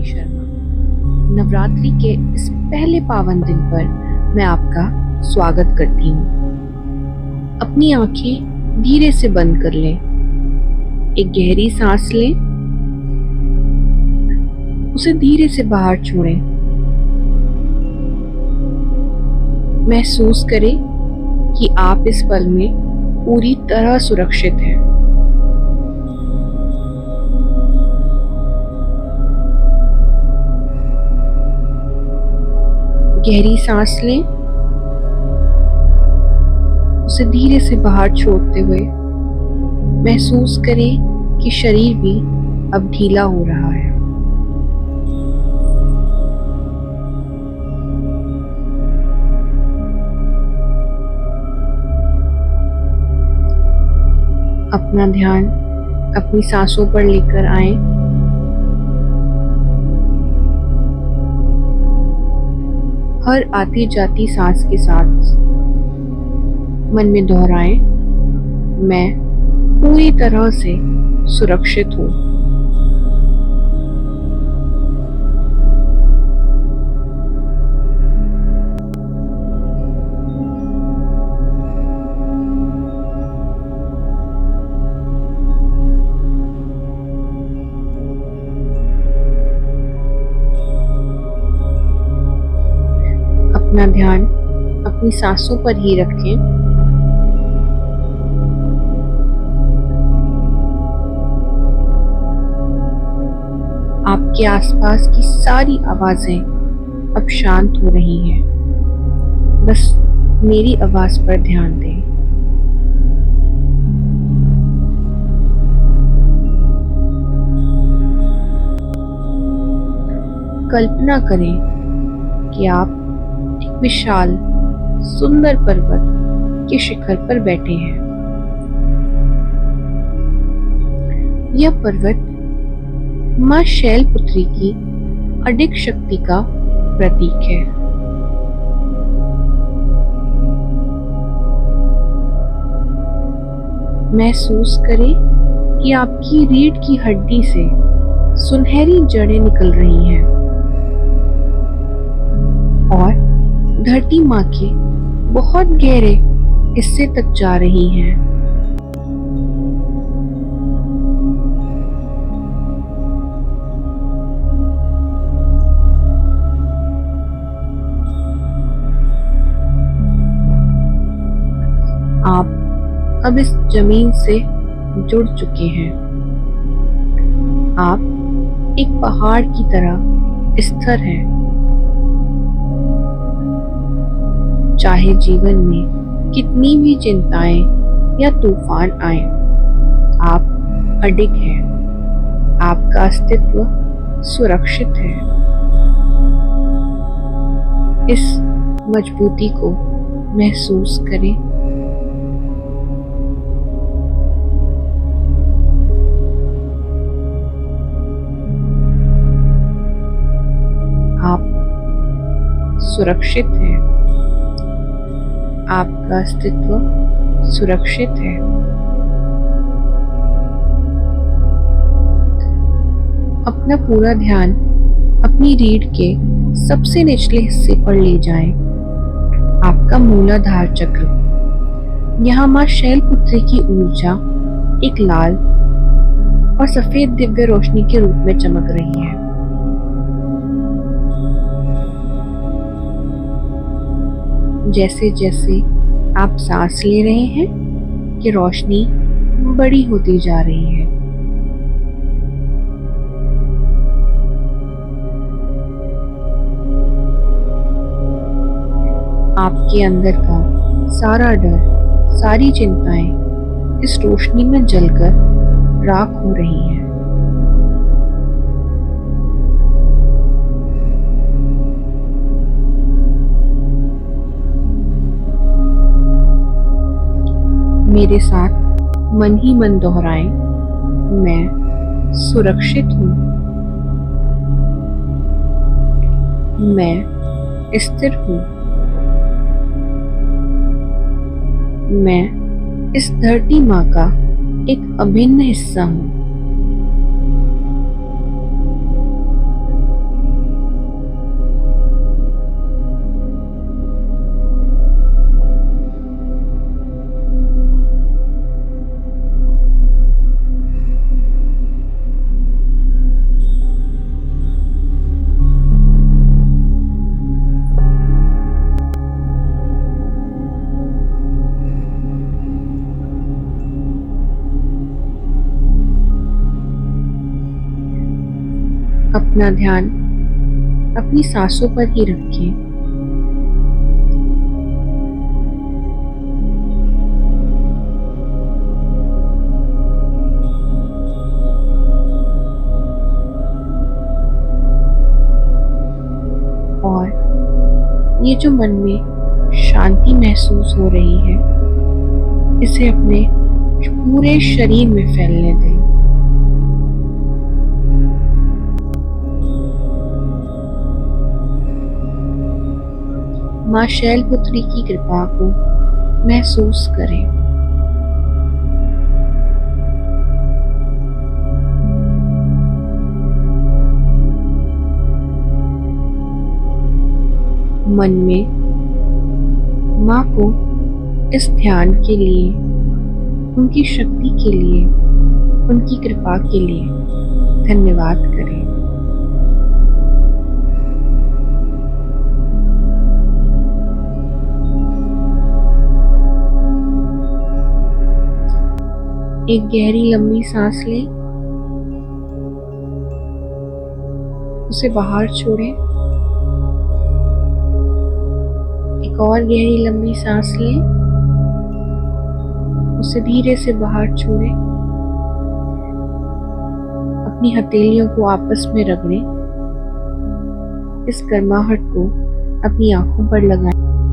शर्मा। नवरात्रि के इस पहले पावन दिन पर मैं आपका स्वागत करती हूँ। अपनी आंखें धीरे से बंद कर लें, एक गहरी सांस लें, उसे धीरे से बाहर छोड़ें। महसूस करें कि आप इस पल में पूरी तरह सुरक्षित हैं। गहरी सांस लें, उसे धीरे से बाहर छोड़ते हुए महसूस करें कि शरीर भी अब ढीला हो रहा है। अपना ध्यान अपनी सांसों पर लेकर आएं। हर आती जाती सांस के साथ मन में दोहराएं, मैं पूरी तरह से सुरक्षित हूँ। अपना ध्यान अपनी सांसों पर ही रखें। आपके आसपास की सारी आवाजें अब शांत हो रही हैं। बस मेरी आवाज पर ध्यान दें। कल्पना करें कि आप एक विशाल सुंदर पर्वत के शिखर पर बैठे हैं। यह पर्वत मां शैलपुत्री की अडिग शक्ति का प्रतीक है। महसूस करें कि आपकी रीढ़ की हड्डी से सुनहरी जड़ें निकल रही हैं और धरती माँ के बहुत गहरे हिस्से तक जा रही हैं। आप अब इस जमीन से जुड़ चुके हैं। आप एक पहाड़ की तरह स्थिर हैं। चाहे जीवन में कितनी भी चिंताएं या तूफान आए, आप अडिग हैं। आपका अस्तित्व सुरक्षित है। इस मजबूती को महसूस करें। आप सुरक्षित हैं। आपका अस्तित्व सुरक्षित है। अपना पूरा ध्यान अपनी रीढ़ के सबसे निचले हिस्से पर ले जाएं। आपका मूलाधार चक्र। यहाँ मां शैलपुत्री की ऊर्जा एक लाल और सफेद दिव्य रोशनी के रूप में चमक रही है। जैसे जैसे आप सांस ले रहे हैं, ये रोशनी बड़ी होती जा रही है। आपके अंदर का सारा डर, सारी चिंताएं इस रोशनी में जलकर राख हो रही हैं। मेरे साथ मन ही मन दोहराएं, मैं सुरक्षित हूँ। मैं स्थिर हूँ। मैं इस धरती माँ का एक अभिन्न हिस्सा हूँ। अपना ध्यान अपनी सांसों पर ही रखें। और ये जो मन में शांति महसूस हो रही है, इसे अपने पूरे शरीर में फैलने दें। माँ शैलपुत्री की कृपा को महसूस करें। मन में माँ को इस ध्यान के लिए, उनकी शक्ति के लिए, उनकी कृपा के लिए धन्यवाद करें। एक गहरी लंबी सांस लें, उसे बाहर छोड़ें। एक और गहरी लंबी सांस लें, उसे धीरे से बाहर छोड़ें। अपनी हथेलियों को आपस में रगड़ें। इस गर्माहट को अपनी आंखों पर लगाएं।